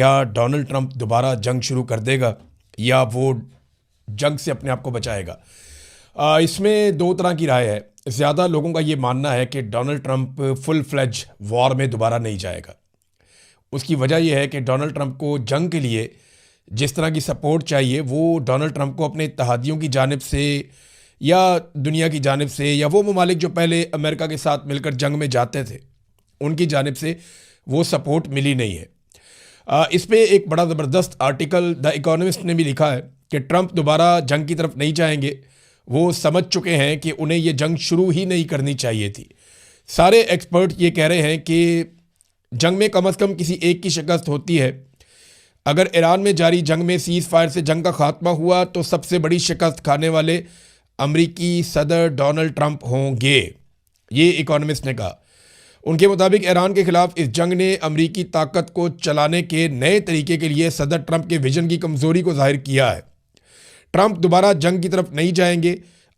क्या Donald Trump दोबारा जंग शुरू कर देगा या वो जंग से अपने आप को बचाएगा? इसमें दो तरह की राय है। ज़्यादा लोगों का ये मानना है कि Donald Trump full fledge war में दोबारा नहीं जाएगा। उसकी वजह यह है कि डोनाल्ड ट्रंप को जंग के लिए जिस तरह की सपोर्ट चाहिए वो डोनाल्ड ट्रंप को अपने इत्तेहादियों की जानिब से या दुनिया की जानिब से या वो ममालिक जो पहले अमेरिका के साथ मिलकर जंग में जाते थे उनकी जानिब से वो सपोर्ट मिली नहीं है। इस पे एक बड़ा ज़बरदस्त आर्टिकल द इकोनॉमिस्ट ने भी लिखा है कि ट्रंप दोबारा जंग की तरफ नहीं जाएंगे। वो समझ चुके हैं कि उन्हें ये जंग शुरू ही नहीं करनी चाहिए थी। सारे एक्सपर्ट ये कह रहे हैं कि जंग में कम से कम किसी एक की शिकस्त होती है। अगर ईरान में जारी जंग में सीज़ फायर से जंग का खात्मा हुआ तो सबसे बड़ी शिकस्त खाने वाले अमरीकी सदर डोनाल्ड ट्रंप होंगे, ये इकोनॉमिस्ट ने कहा। उनके मुताबिक ईरान के खिलाफ इस जंग ने अमरीकी ताकत को चलाने के नए तरीके के लिए सदर ट्रंप के विजन की कमज़ोरी को जाहिर किया है। ट्रंप दोबारा जंग की तरफ नहीं जाएंगे।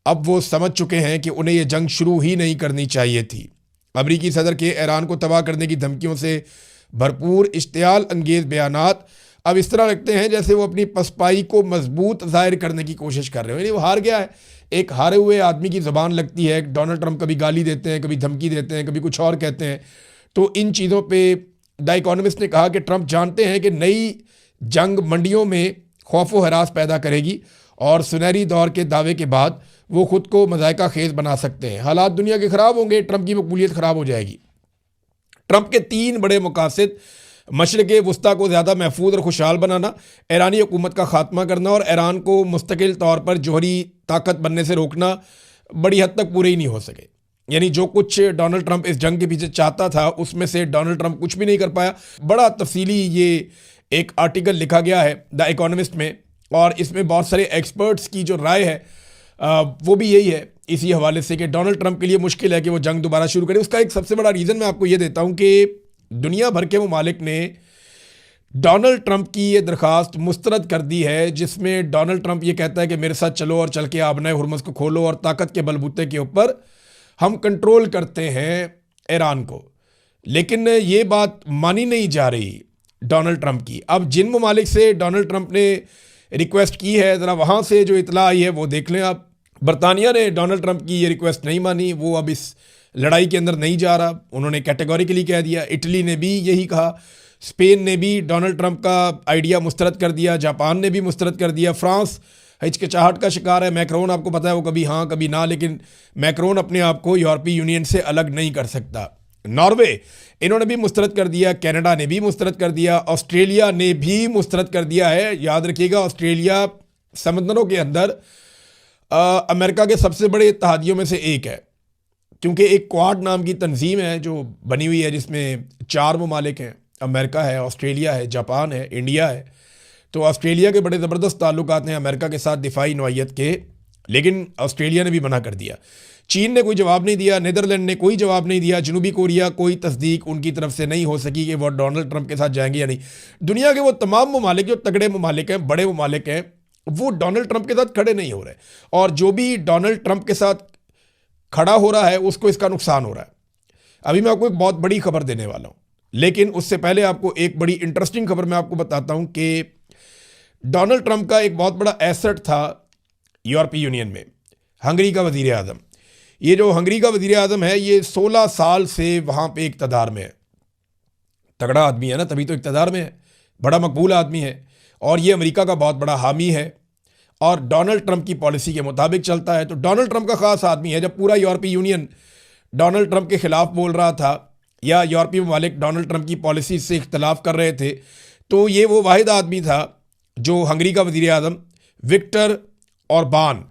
अब वो समझ चुके हैं कि उन्हें यह जंग शुरू ही नहीं करनी चाहिए थी। अमरीकी सदर के ईरान को तबाह करने की धमकियों से भरपूर इश्तियाल अंगेज बयानात अब इस तरह लगते हैं जैसे वो अपनी पसपाई को मजबूत जाहिर करने की कोशिश कर रहे हो। यानी वो हार गया है। एक हारे हुए आदमी की ज़बान लगती है। डोनाल्ड ट्रंप कभी गाली देते हैं, कभी धमकी देते हैं, कभी कुछ और कहते हैं। तो इन चीज़ों पे द इकोनॉमिस्ट ने कहा कि ट्रंप जानते हैं कि नई जंग मंडियों में खौफ व हरास पैदा करेगी और सुनहरी दौर के दावे के बाद वो खुद को मज़ायका खेज बना सकते हैं। हालात दुनिया के ख़राब होंगे, ट्रंप की मकबूलियत ख़राब हो जाएगी। ट्रंप के तीन बड़े मकासद मशरिक़ वस्ता को ज़्यादा महफूज और खुशहाल बनाना, ईरानी हुकूमत का खात्मा करना और ईरान को मुस्तकिल तौर पर जोहरी ताकत बनने से रोकना बड़ी हद तक पूरे ही नहीं हो सके। यानी जो कुछ डोनाल्ड ट्रंप इस जंग के पीछे चाहता था उसमें से डोनाल्ड ट्रंप कुछ भी नहीं कर पाया। बड़ा तफसीली ये एक आर्टिकल लिखा गया है द इकोनॉमिस्ट में और इसमें बहुत सारे एक्सपर्ट्स की जो राय है वो भी यही है इसी हवाले से कि डोनाल्ड ट्रंप के लिए मुश्किल है कि वो जंग दोबारा शुरू करे। उसका एक सबसे बड़ा रीज़न मैं आपको ये देता हूँ कि दुनिया भर के ममालिक ने डोनाल्ड ट्रंप की ये दरख्वास्त मुस्तरद कर दी है जिसमें डोनाल्ड ट्रंप ये कहता है कि मेरे साथ चलो और चल के आबनाए हुर्मुज़ को खोलो और ताकत के बलबूते के ऊपर हम कंट्रोल करते हैं ईरान को। लेकिन ये बात मानी नहीं जा रही डोनाल्ड ट्रंप की। अब जिन ममालिक से डोनाल्ड ट्रंप ने रिक्वेस्ट की है ज़रा वहाँ से जो इतला आई है वो देख लें आप। बरतानिया ने डोनाल्ड ट्रंप की ये रिक्वेस्ट नहीं मानी, वो अब इस लड़ाई के अंदर नहीं जा रहा, उन्होंने कैटेगोरिकली कह दिया। इटली ने भी यही कहा, स्पेन ने भी डोनाल्ड ट्रंप का आइडिया मुस्तरद कर दिया, जापान ने भी मुस्तरद कर दिया। फ्रांस हिचकिचाहट का शिकार है। मैक्रोन आपको पता है वो कभी हाँ कभी ना, लेकिन मैक्रोन अपने आप को यूरोपीय यूनियन से अलग नहीं कर सकता। नॉर्वे इन्होंने भी मुस्तरद कर दिया, कनाडा ने भी मुस्तरद कर दिया, ऑस्ट्रेलिया ने भी मुस्तरद कर दिया है। याद रखिएगा ऑस्ट्रेलिया समंदरों के अंदर अमेरिका के सबसे बड़े इत्तेहादियों में से एक है, क्योंकि एक क्वाड नाम की तंजीम है जो बनी हुई है जिसमें 4 ममालिक हैं, अमेरिका है, ऑस्ट्रेलिया है, जापान है, इंडिया है। तो ऑस्ट्रेलिया के बड़े ज़बरदस्त ताल्लुकात हैं अमेरिका के साथ दिफाई नौइयत के, लेकिन ऑस्ट्रेलिया ने भी मना कर दिया। चीन ने कोई जवाब नहीं दिया, नीदरलैंड ने कोई जवाब नहीं दिया, जनूबी कोरिया कोई तस्दीक उनकी तरफ से नहीं हो सकी कि वो डोनाल्ड ट्रंप के साथ जाएंगे या नहीं। दुनिया के वो तमाम ममालिक जो तगड़े ममालिक हैं, बड़े ममालिक हैं, वो डोनाल्ड ट्रंप के साथ खड़े नहीं हो रहे और जो भी डोनाल्ड ट्रंप के साथ खड़ा हो रहा है उसको इसका नुकसान हो रहा है। अभी मैं आपको एक बहुत बड़ी खबर देने वाला हूँ, लेकिन उससे पहले आपको एक बड़ी इंटरेस्टिंग खबर मैं आपको बताता हूँ कि डोनाल्ड ट्रंप का एक बहुत बड़ा एसेट था यूरोपीय यूनियन में, हंगरी का वज़ीर आज़म। ये जो हंगरी का वज़ीर आज़म है ये 16 साल से वहाँ पे इक़्तिदार में है। तगड़ा आदमी है ना, तभी तो इक़्तिदार में है, बड़ा मकबूल आदमी है और ये अमेरिका का बहुत बड़ा हामी है और डोनाल्ड ट्रंप की पॉलिसी के मुताबिक चलता है। तो डोनाल्ड ट्रंप का ख़ास आदमी है। जब पूरा यूरोपीय यूनियन डोनाल्ड ट्रंप के ख़िलाफ़ बोल रहा था या यूरोपीय ममालिक डोनाल्ड ट्रंप की पॉलिसी से इख्तलाफ कर रहे थे, तो ये वो वाहिद आदमी था जो हंगरी का वज़ीर आज़म विक्टर ऑरबान,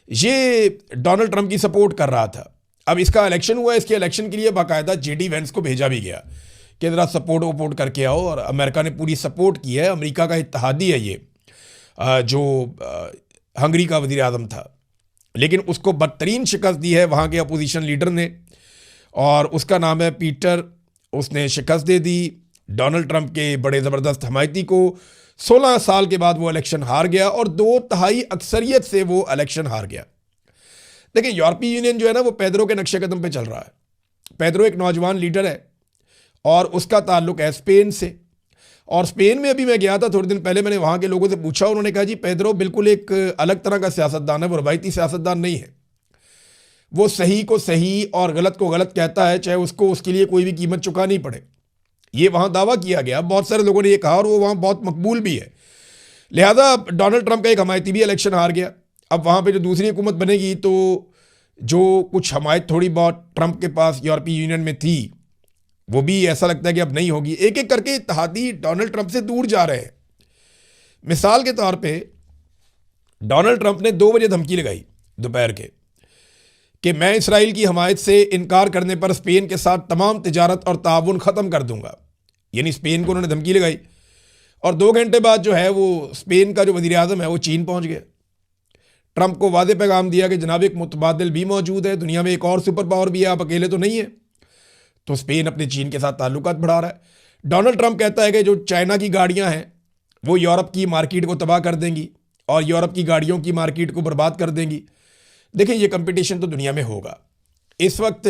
ये डोनाल्ड ट्रंप की सपोर्ट कर रहा था। अब इसका इलेक्शन हुआ, इसके इलेक्शन के लिए बाकायदा JD वेंस को भेजा भी गया कि ज़रा सपोर्ट वपोर्ट करके आओ, और अमेरिका ने पूरी सपोर्ट की है। अमेरिका का इत्तेहादी है ये जो हंगरी का वज़ीर आज़म था, लेकिन उसको बदतरीन शिकस्त दी है वहाँ के अपोजिशन लीडर ने और उसका नाम है पीटर। उसने शिकस्त दे दी डोनाल्ड ट्रंप के बड़े ज़बरदस्त हमायती को। 16 साल के बाद वो इलेक्शन हार गया और 2/3 अक्सरियत से वो इलेक्शन हार गया। देखिए यूरोपीय यूनियन जो है ना वो पेड्रो के नक्शे कदम पे चल रहा है। पेड्रो एक नौजवान लीडर है और उसका ताल्लुक है स्पेन से। और स्पेन में अभी मैं गया था थोड़े दिन पहले, मैंने वहाँ के लोगों से पूछा, उन्होंने कहा जी पेद्रो बिल्कुल एक अलग तरह का सियासतदान है, वो रवायती सियासतदान नहीं है। वो सही को सही और गलत को गलत कहता है, चाहे उसको उसके लिए कोई भी कीमत चुकानी पड़े। ये वहाँ दावा किया गया, बहुत सारे लोगों ने ये कहा और वो वहाँ बहुत मकबूल भी है। लिहाजा डोनाल्ड ट्रंप का एक हमायती भी इलेक्शन हार गया। अब वहाँ पे जो दूसरी हुकूमत बनेगी तो जो कुछ हमायत थोड़ी बहुत ट्रंप के पास यूरोपीय यूनियन में थी वो भी ऐसा लगता है कि अब नहीं होगी। एक एक करके इत्तेहादी डोनाल्ड ट्रंप से दूर जा रहे हैं। मिसाल के तौर पे डोनाल्ड ट्रंप ने 2 बजे धमकी लगाई दोपहर के कि मैं इसराइल की हमायत से इनकार करने पर स्पेन के साथ तमाम तिजारत और ताउन ख़त्म कर दूंगा। यानी स्पेन को उन्होंने धमकी लगाई और 2 घंटे बाद जो है वो स्पेन का जो वज़ीर आज़म है वो चीन पहुंच गया। ट्रंप को वादे पैगाम दिया कि जनाब एक मुतबादिल भी मौजूद है, दुनिया में एक और सुपर पावर भी है, आप अकेले तो नहीं है। तो स्पेन अपने चीन के साथ ताल्लुकात बढ़ा रहा है। डोनाल्ड ट्रंप कहता है कि जो चाइना की गाड़ियां हैं वो यूरोप की मार्केट को तबाह कर देंगी और यूरोप की गाड़ियों की मार्केट को बर्बाद कर देंगी। देखिए ये कंपटीशन तो दुनिया में होगा। इस वक्त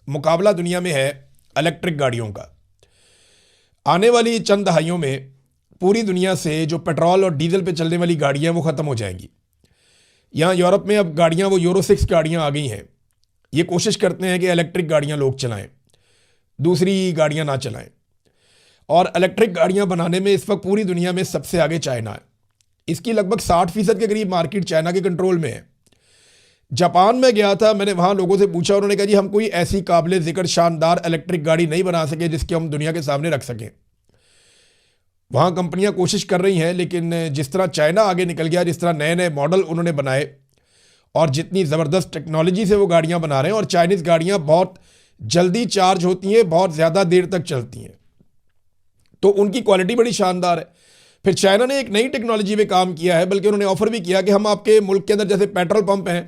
मुकाबला दुनिया में है इलेक्ट्रिक गाड़ियों का। आने वाली चंद दहाइयों में पूरी दुनिया से जो पेट्रोल और डीजल पे चलने वाली गाड़ियां वो ख़त्म हो जाएंगी। यहाँ यूरोप में अब गाड़ियाँ वो यूरो 6 गाड़ियाँ आ गई हैं। ये कोशिश करते हैं कि इलेक्ट्रिक गाड़ियाँ लोग चलाएं, दूसरी गाड़ियाँ ना चलाएं। और इलेक्ट्रिक गाड़ियाँ बनाने में इस वक्त पूरी दुनिया में सबसे आगे चाइना है। इसकी लगभग 60% के करीब मार्केट चाइना के कंट्रोल में है। जापान में गया था, मैंने वहाँ लोगों से पूछा, उन्होंने कहा जी हम कोई ऐसी काबिल ज़िक्र शानदार इलेक्ट्रिक गाड़ी नहीं बना सके जिसकी हम दुनिया के सामने रख सकें। वहाँ कंपनियाँ कोशिश कर रही हैं, लेकिन जिस तरह चाइना आगे निकल गया, जिस तरह नए नए मॉडल उन्होंने बनाए और जितनी ज़बरदस्त टेक्नोलॉजी से वो गाड़ियाँ बना रहे हैं, और चाइनीज़ गाड़ियाँ बहुत जल्दी चार्ज होती हैं, बहुत ज़्यादा देर तक चलती हैं, तो उनकी क्वालिटी बड़ी शानदार है। फिर चाइना ने एक नई टेक्नोलॉजी पे काम किया है, बल्कि उन्होंने ऑफर भी किया कि हम आपके मुल्क के अंदर जैसे पेट्रोल पंप हैं,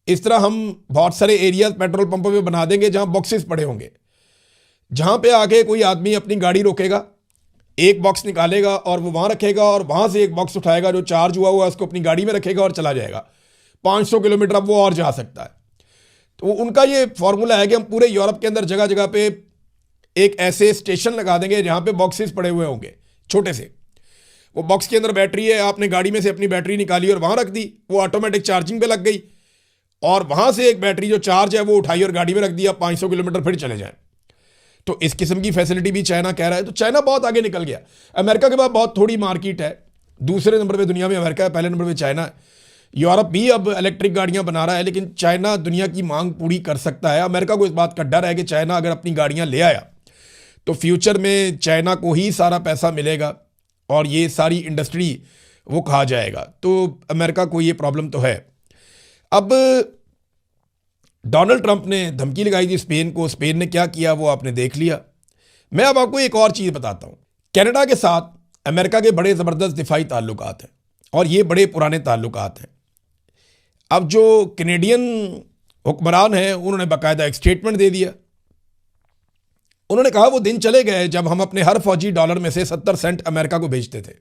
इस तरह हम बहुत सारे एरियाज पेट्रोल पंपों में बना देंगे जहाँ बॉक्सेस पड़े होंगे, जहाँ पे आके कोई आदमी अपनी गाड़ी रोकेगा, एक बॉक्स निकालेगा और वो वहाँ रखेगा और वहाँ से एक बॉक्स उठाएगा जो चार्ज हुआ हुआ उसको अपनी गाड़ी में रखेगा और चला जाएगा। 500 किलोमीटर अब वो और जा सकता है। तो उनका ये फॉर्मूला है कि हम पूरे यूरोप के अंदर जगह जगह पे एक ऐसे स्टेशन लगा देंगे जहाँ पे बॉक्सेस पड़े हुए होंगे छोटे से। वो बॉक्स के अंदर बैटरी है, आपने गाड़ी में से अपनी बैटरी निकाली और वहाँ रख दी, वो ऑटोमेटिक चार्जिंग पे लग गई और वहाँ से एक बैटरी जो चार्ज है वो उठाई और गाड़ी में रख दिया, 500 किलोमीटर फिर चले जाएँ। तो इस किस्म की फैसिलिटी भी चाइना कह रहा है। तो चाइना बहुत आगे निकल गया। अमेरिका के बाद बहुत थोड़ी मार्केट है, दूसरे नंबर पे दुनिया में अमेरिका है, पहले नंबर पे चाइना है। यूरोप भी अब इलेक्ट्रिक गाड़ियां बना रहा है, लेकिन चाइना दुनिया की मांग पूरी कर सकता है। अमेरिका को इस बात का डर है कि चाइना अगर अपनी गाड़ियां ले आया तो फ्यूचर में चाइना को ही सारा पैसा मिलेगा और ये सारी इंडस्ट्री वो खा जाएगा। तो अमेरिका को ये प्रॉब्लम तो है। अब डोनाल्ड ट्रंप ने धमकी लगाई थी स्पेन को, स्पेन ने क्या किया वो आपने देख लिया। मैं अब आपको एक और चीज़ बताता हूँ। कनाडा के साथ अमेरिका के बड़े ज़बरदस्त दिफाई ताल्लुकात हैं और ये बड़े पुराने ताल्लुकात हैं। अब जो कैनेडियन हुक्मरान हैं उन्होंने बाकायदा एक स्टेटमेंट दे दिया। उन्होंने कहा वो दिन चले गए जब हम अपने हर फौजी डॉलर में से 70 सेंट अमेरिका को भेजते थे।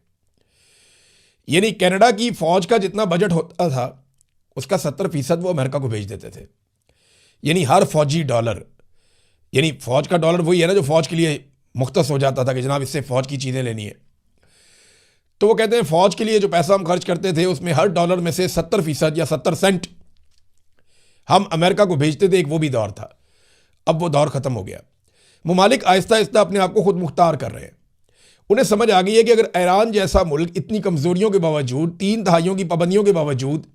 यानी कनाडा की फौज का जितना बजट होता था उसका 70% वो अमेरिका को भेज देते थे। यानी हर फौजी डॉलर, यानी फौज का डॉलर वही है ना जो फौज के लिए मुख्तस हो जाता था कि जनाब इससे फौज की चीज़ें लेनी है। तो वो कहते हैं फौज के लिए जो पैसा हम खर्च करते थे उसमें हर डॉलर में से 70% या 70 सेंट हम अमेरिका को भेजते थे। एक वो भी दौर था, अब वो दौर ख़त्म हो गया। मुमालिक आहिस्ता आहिस्ता अपने आप को खुद मुख्तार कर रहे हैं। उन्हें समझ आ गई है कि अगर ईरान जैसा मुल्क इतनी कमज़ोरियों के बावजूद, 3 दहाइयों की पाबंदियों के बावजूद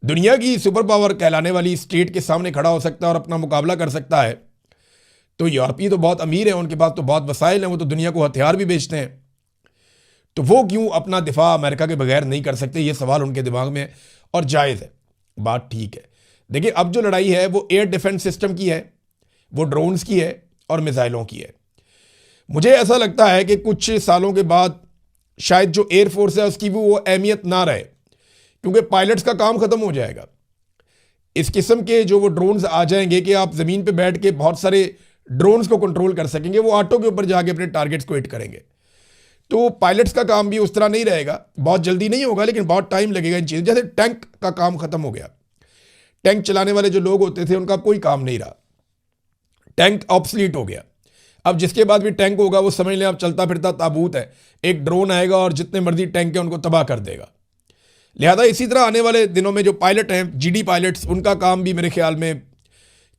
दुनिया की सुपर पावर कहलाने वाली स्टेट के सामने खड़ा हो सकता है और अपना मुकाबला कर सकता है, तो यूरोपीय तो बहुत अमीर हैं, उनके पास तो बहुत वसाइल हैं, वो तो दुनिया को हथियार भी बेचते हैं, तो वो क्यों अपना दिफा अमेरिका के बगैर नहीं कर सकते? ये सवाल उनके दिमाग में है और जायज़ है, बात ठीक है। देखिए अब जो लड़ाई है वो एयर डिफेंस सिस्टम की है, वो ड्रोन्स की है और मिसाइलों की है। मुझे ऐसा लगता है कि कुछ सालों के बाद शायद जो एयरफोर्स है उसकी भी वो अहमियत ना रहे, क्योंकि पायलट्स का काम ख़त्म हो जाएगा। इस किस्म के जो वो ड्रोन्स आ जाएंगे कि आप ज़मीन पे बैठ के बहुत सारे ड्रोन्स को कंट्रोल कर सकेंगे, वो ऑटो के ऊपर जाके अपने टारगेट्स को हिट करेंगे। तो पायलट्स का काम भी उस तरह नहीं रहेगा, बहुत जल्दी नहीं होगा लेकिन बहुत टाइम लगेगा इन चीज़ें। जैसे टैंक का काम ख़त्म हो गया, टैंक चलाने वाले जो लोग होते थे उनका कोई काम नहीं रहा, टैंक ऑब्सलीट हो गया। अब जिसके बाद भी टैंक होगा वो समझ लें आप चलता फिरता ताबूत है, एक ड्रोन आएगा और जितने मर्जी टैंक है उनको तबाह कर देगा। लिहाजा इसी तरह आने वाले दिनों में जो पायलट हैं, जीडी पायलट्स, उनका काम भी मेरे ख्याल में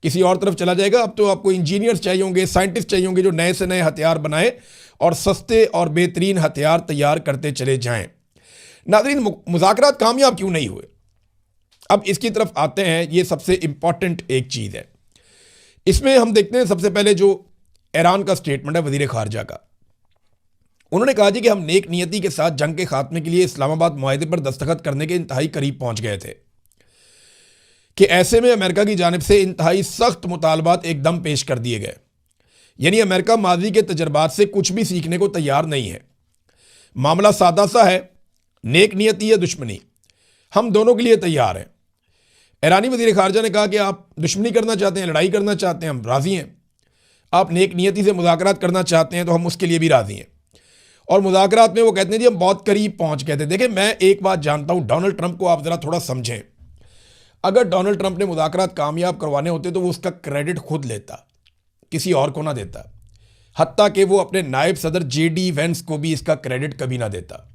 किसी और तरफ चला जाएगा। अब तो आपको इंजीनियर्स चाहिए होंगे, साइंटिस्ट चाहिए होंगे जो नए से नए हथियार बनाए और सस्ते और बेहतरीन हथियार तैयार करते चले जाएं। नाज़रीन, मुज़ाकरात कामयाब क्यों नहीं हुए, अब इसकी तरफ आते हैं। ये सबसे इंपॉर्टेंट एक चीज़ है। इसमें हम देखते हैं सबसे पहले जो ईरान का स्टेटमेंट है वज़ीर ख़ारजा का। उन्होंने कहा जी कि हम नेक नियति के साथ जंग के खात्मे के लिए इस्लामाबाद मुआहदे पर दस्तखत करने के इंतहाई करीब पहुंच गए थे कि ऐसे में अमेरिका की जानिब से इंतहाई सख्त मुतालबात एकदम पेश कर दिए गए। यानी अमेरिका माजी के तजर्बात से कुछ भी सीखने को तैयार नहीं है। मामला सादा सा है, नेक नियति या दुश्मनी, हम दोनों के लिए तैयार हैं। ईरानी वज़ीर ख़ारजा ने कहा कि आप दुश्मनी करना चाहते हैं, लड़ाई करना चाहते हैं, हम राज़ी हैं। आप नेक नियति से मुज़ाकरात करना चाहते हैं तो हम उसके लिए भी राज़ी हैं। और मुज़ाकरात में वो कहते हैं जी हम बहुत करीब पहुंच गए थे। देखिए, मैं एक बात जानता हूं, डोनाल्ड ट्रंप को आप ज़रा थोड़ा समझें। अगर डोनाल्ड ट्रंप ने मुज़ाकरात कामयाब करवाने होते तो वो उसका क्रेडिट खुद लेता, किसी और को ना देता। हत्ता कि वो अपने नायब सदर JD वेंस को भी इसका क्रेडिट कभी ना देता।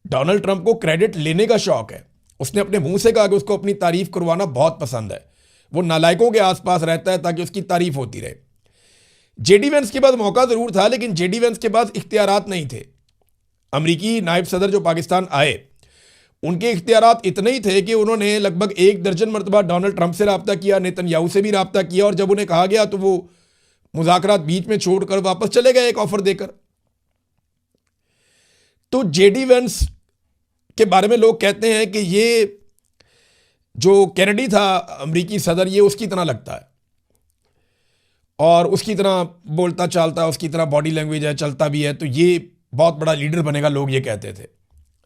डोनाल्ड ट्रंप को क्रेडिट लेने का शौक है। उसने अपने मुंह से कहा कि उसको अपनी तारीफ करवाना बहुत पसंद है। वो नालायकों के आसपास रहता है ताकि उसकी तारीफ होती रहे। JD वेंस के पास मौका ज़रूर था, लेकिन JD वेंस के पास इख्तियारात नहीं थे। अमरीकी नायब सदर जो पाकिस्तान आए, उनके इख्तियारात इतने ही थे कि उन्होंने लगभग 1 दर्जन मरतबा डोनाल्ड ट्रंप से रब्ता किया, नेतन्याहू से भी रब्ता किया, और जब उन्हें कहा गया तो वो मुज़ाकरात बीच में छोड़कर वापस चले गए एक ऑफर देकर। तो JD वेंस के बारे में लोग कहते हैं कि ये जो कैनेडी था अमरीकी सदर, ये उसकी तरह लगता है और उसकी तरह बोलता चालता है, उसकी तरह बॉडी लैंग्वेज है, चलता भी है, तो ये बहुत बड़ा लीडर बनेगा, लोग ये कहते थे।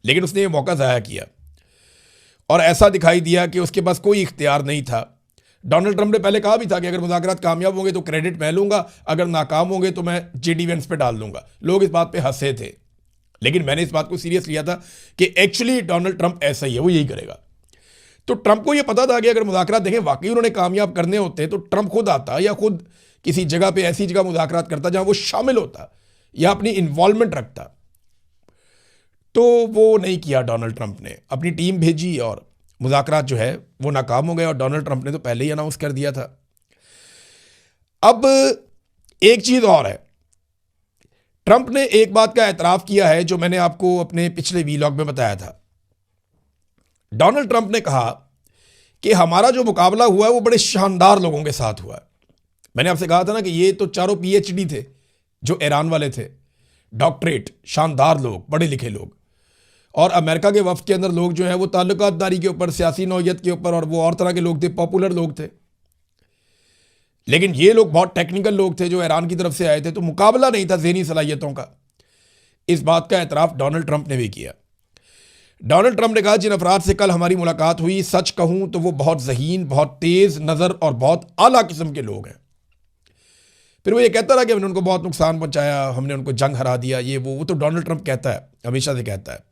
लेकिन उसने ये मौका ज़ाया किया और ऐसा दिखाई दिया कि उसके पास कोई इख्तियार नहीं था। डोनाल्ड ट्रंप ने पहले कहा भी था कि अगर मुज़ाकरात कामयाब होंगे तो क्रेडिट मैं लूँगा, अगर नाकाम होंगे तो मैं JD वेंस पे डाल दूँगा। लोग इस बात पे हंसे थे, लेकिन मैंने इस बात को सीरियस लिया था कि एक्चुअली डोनाल्ड ट्रंप ऐसा ही है, वो यही करेगा। तो ट्रंप को ये पता था कि अगर मुज़ाकरात देखें वाकई उन्होंने कामयाब करने होते तो ट्रंप खुद आता या खुद किसी जगह पे ऐसी जगह मुज़ाकरात करता जहां वो शामिल होता या अपनी इन्वॉल्वमेंट रखता। तो वो नहीं किया। डोनाल्ड ट्रंप ने अपनी टीम भेजी और मुज़ाकरात जो है वो नाकाम हो गए, और डोनाल्ड ट्रंप ने तो पहले ही अनाउंस कर दिया था। अब एक चीज़ और है, ट्रंप ने एक बात का एतराफ़ किया है जो मैंने आपको अपने पिछले वीलॉग में बताया था। डोनाल्ड ट्रंप ने कहा कि हमारा जो मुकाबला हुआ है वो बड़े शानदार लोगों के साथ हुआ है। मैंने आपसे कहा था ना कि ये तो चारों PhD थे जो ईरान वाले थे, डॉक्टरेट, शानदार लोग, पढ़े लिखे लोग। और अमेरिका के वफ़द के अंदर लोग जो हैं वो ताल्लुकातदारी के ऊपर, सियासी नौयत के ऊपर, और वो और तरह के लोग थे, पॉपुलर लोग थे। लेकिन ये लोग बहुत टेक्निकल लोग थे जो ईरान की तरफ से आए थे, तो मुकाबला नहीं था ज़हनी सलाहियतों का। इस बात का एतराफ़ डोनाल्ड ट्रंप ने भी किया। डोनाल्ड ट्रंप ने कहा जिन अफराद से कल हमारी मुलाकात हुई, सच कहूँ तो वो बहुत ज़हीन, बहुत तेज़ नज़र और बहुत आला किस्म के लोग हैं। फिर वो ये कहता रहा कि हमने उनको बहुत नुकसान पहुंचाया, हमने उनको जंग हरा दिया, ये वो तो डोनाल्ड ट्रंप कहता है, हमेशा से कहता है।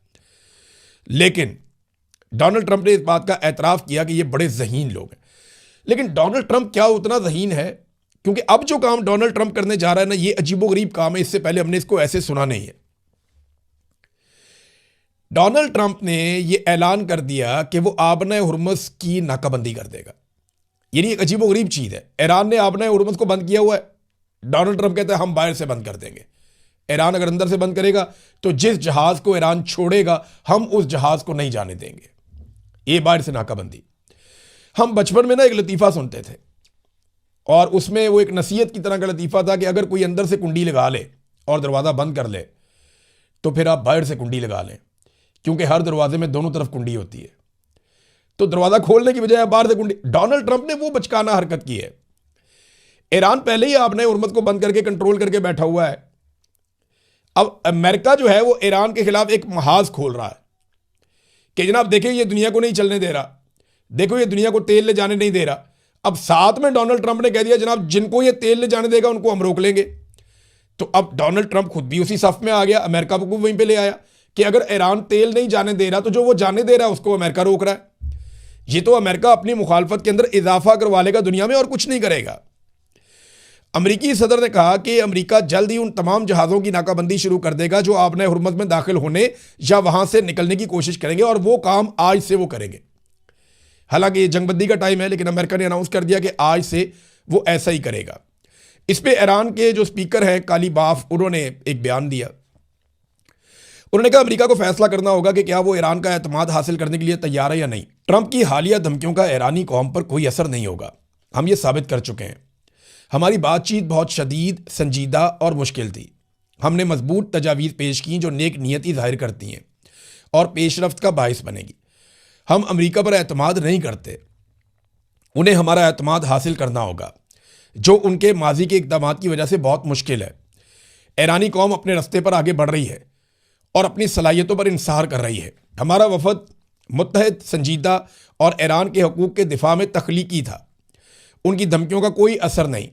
लेकिन डोनाल्ड ट्रंप ने इस बात का एतराफ़ किया कि ये बड़े ज़हीन लोग हैं। लेकिन डोनाल्ड ट्रंप क्या उतना ज़हीन है? क्योंकि अब जो काम डोनाल्ड ट्रंप करने जा रहा है ना, ये अजीबोगरीब काम है। इससे पहले हमने इसको ऐसे सुना नहीं है। डोनाल्ड ट्रंप ने ये ऐलान कर दिया कि वो आबना हुर्मुज़ की नाकाबंदी कर देगा। ये एक अजीबोगरीब चीज़ है। ईरान ने आबना हुर्मुज़ को बंद किया हुआ है, डोनाल्ड ट्रंप कहते हैं हम बाहर से बंद कर देंगे। ईरान अगर अंदर से बंद करेगा तो जिस जहाज़ को ईरान छोड़ेगा हम उस जहाज़ को नहीं जाने देंगे। ये बाहर से नाकाबंदी। हम बचपन में ना एक लतीफ़ा सुनते थे और उसमें वो एक नसीहत की तरह का लतीफ़ा था कि अगर कोई अंदर से कुंडी लगा ले और दरवाज़ा बंद कर ले तो फिर आप बाहर से कुंडी लगा लें, क्योंकि हर दरवाजे में दोनों तरफ कुंडी होती है। तो दरवाज़ा खोलने की बजाय बाहर से कुंडी। डोनाल्ड ट्रंप ने वो बचकाना हरकत की है। ईरान पहले ही आपने हुर्मुज़ को बंद करके कंट्रोल करके बैठा हुआ है। अब अमेरिका जो है वो ईरान के खिलाफ एक महाज खोल रहा है कि जनाब देखिए ये दुनिया को नहीं चलने दे रहा, देखो ये दुनिया को तेल ले जाने नहीं दे रहा। अब साथ में डोनाल्ड ट्रंप ने कह दिया जनाब जिनको ये तेल ले जाने देगा उनको हम रोक लेंगे। तो अब डोनाल्ड ट्रंप खुद भी उसी सफ में आ गया, अमेरिका को वहीं पे ले आया कि अगर ईरान तेल नहीं जाने दे रहा तो जो वो जाने दे रहा है उसको अमेरिका रोक रहा है। ये तो अमेरिका अपनी मुखालफत के अंदर इजाफा करवा लेगा दुनिया में और कुछ नहीं करेगा। अमरीकी सदर ने कहा कि अमेरिका जल्द ही उन तमाम जहाज़ों की नाकाबंदी शुरू कर देगा जो आबने हुर्मुज़ में दाखिल होने या वहां से निकलने की कोशिश करेंगे, और वो काम आज से वो करेंगे। हालांकि ये जंगबंदी का टाइम है, लेकिन अमेरिका ने अनाउंस कर दिया कि आज से वो ऐसा ही करेगा। इस पे ईरान के जो स्पीकर हैं कालीबाफ, उन्होंने एक बयान दिया। उन्होंने कहा अमेरिका को फैसला करना होगा कि क्या वो ईरान का एतमाद हासिल करने के लिए तैयार है या नहीं। ट्रंप की हालिया धमकियों का ईरानी कौम पर कोई असर नहीं होगा, हम ये साबित कर चुके हैं। हमारी बातचीत बहुत शदीद, संजीदा और मुश्किल थी। हमने मजबूत तजावीज़ पेश की जो नेक नियति जाहिर करती हैं और पेशरफ्त का बायस बनेगी। हम अमेरिका पर एतमाद नहीं करते, उन्हें हमारा एतमाद हासिल करना होगा, जो उनके माजी के इक़दाम की वजह से बहुत मुश्किल है। ईरानी कौम अपने रास्ते पर आगे बढ़ रही है और अपनी सलाहियतों पर इंसार कर रही है। हमारा वफद मुत्तहद, संजीदा और ईरान के हकूक़ के दिफा में तख्लीकी था। उनकी धमकियों का कोई असर नहीं।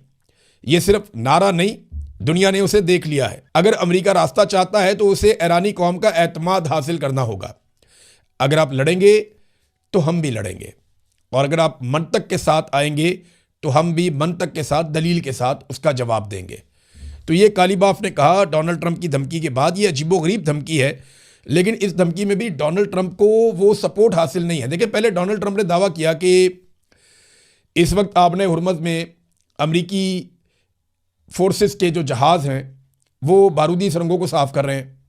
ये सिर्फ नारा नहीं, दुनिया ने उसे देख लिया है। अगर अमेरिका रास्ता चाहता है तो उसे ईरानी कौम का एतमाद हासिल करना होगा। अगर आप लड़ेंगे तो हम भी लड़ेंगे, और अगर आप मंतक के साथ आएंगे तो हम भी मंतक के साथ, दलील के साथ उसका जवाब देंगे। तो ये कालीबाफ ने कहा डोनाल्ड ट्रंप की धमकी के बाद। ये अजीबोगरीब धमकी है, लेकिन इस धमकी में भी डोनाल्ड ट्रंप को वो सपोर्ट हासिल नहीं है। देखिए, पहले डोनाल्ड ट्रंप ने दावा किया कि इस वक्त आबने हुर्मुज़ में अमरीकी फोर्सेस के जो जहाज़ हैं वो बारूदी सुरंगों को साफ कर रहे हैं।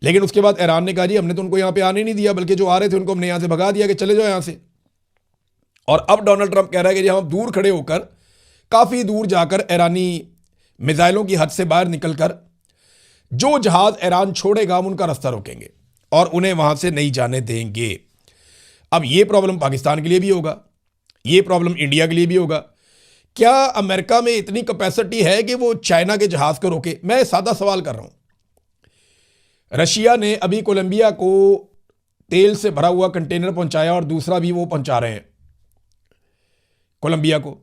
लेकिन उसके बाद ईरान ने कहा जी हमने तो उनको यहाँ पे आने नहीं दिया, बल्कि जो आ रहे थे उनको हमने यहाँ से भगा दिया कि चले जाओ यहाँ से। और अब डोनाल्ड ट्रंप कह रहा है कि जी हम दूर खड़े होकर, काफ़ी दूर जाकर, ईरानी मिसाइलों की हद से बाहर निकलकर जो जहाज़ ईरान छोड़ेगा हम उनका रास्ता रोकेंगे और उन्हें वहाँ से नहीं जाने देंगे। अब ये प्रॉब्लम पाकिस्तान के लिए भी होगा, ये प्रॉब्लम इंडिया के लिए भी होगा। क्या अमेरिका में इतनी कैपेसिटी है कि वो चाइना के जहाज़ को रोके? मैं सादा सवाल कर रहा हूं। रशिया ने अभी कोलंबिया को तेल से भरा हुआ कंटेनर पहुंचाया और दूसरा भी वो पहुंचा रहे हैं कोलंबिया को।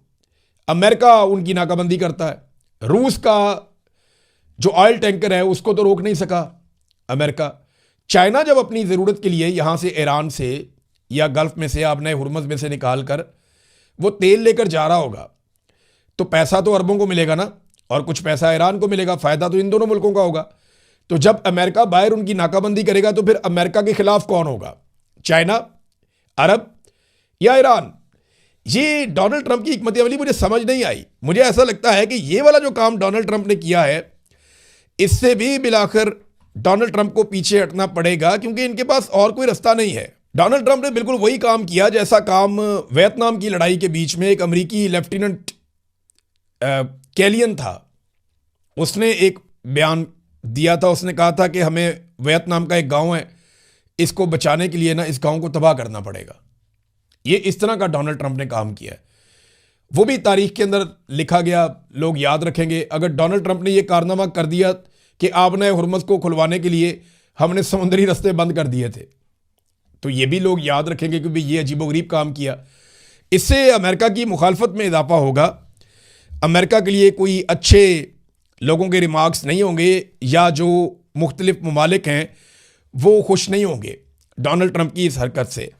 अमेरिका उनकी नाकाबंदी करता है। रूस का जो ऑयल टैंकर है उसको तो रोक नहीं सका अमेरिका। चाइना जब अपनी ज़रूरत के लिए यहाँ से, ईरान से या गल्फ में से, आबने हुर्मुज़ में से निकाल कर वो तेल लेकर जा रहा होगा, तो पैसा तो अरबों को मिलेगा ना, और कुछ पैसा ईरान को मिलेगा। फ़ायदा तो इन दोनों मुल्कों का होगा। तो जब अमेरिका बाहर उनकी नाकाबंदी करेगा तो फिर अमेरिका के खिलाफ कौन होगा? चाइना, अरब या ईरान? ये डोनाल्ड ट्रंप की हिकमत अमली मुझे समझ नहीं आई। मुझे ऐसा लगता है कि ये वाला जो काम डोनाल्ड ट्रंप ने किया है, इससे भी बिलाखिर डोनाल्ड ट्रंप को पीछे हटना पड़ेगा, क्योंकि इनके पास और कोई रास्ता नहीं है। डोनाल्ड ट्रंप ने बिल्कुल वही काम किया जैसा काम वियतनाम की लड़ाई के बीच में एक अमरीकी लेफ्टिनेंट कैलियन था, उसने एक बयान दिया था। उसने कहा था कि हमें वियतनाम का एक गांव है, इसको बचाने के लिए ना इस गांव को तबाह करना पड़ेगा। ये इस तरह का डोनाल्ड ट्रंप ने काम किया है। वो भी तारीख के अंदर लिखा गया, लोग याद रखेंगे। अगर डोनाल्ड ट्रंप ने यह कारनामा कर दिया कि आबने हुर्मुज़ को खुलवाने के लिए हमने समुद्री रास्ते बंद कर दिए थे, तो ये भी लोग याद रखेंगे कि ये अजीबोगरीब काम किया। इससे अमेरिका की मुखालफत में इजाफा होगा। अमेरिका के लिए कोई अच्छे लोगों के रिमार्क्स नहीं होंगे, या जो मुख्तलिफ ममालिक हैं वो खुश नहीं होंगे डोनाल्ड ट्रंप की इस हरकत से।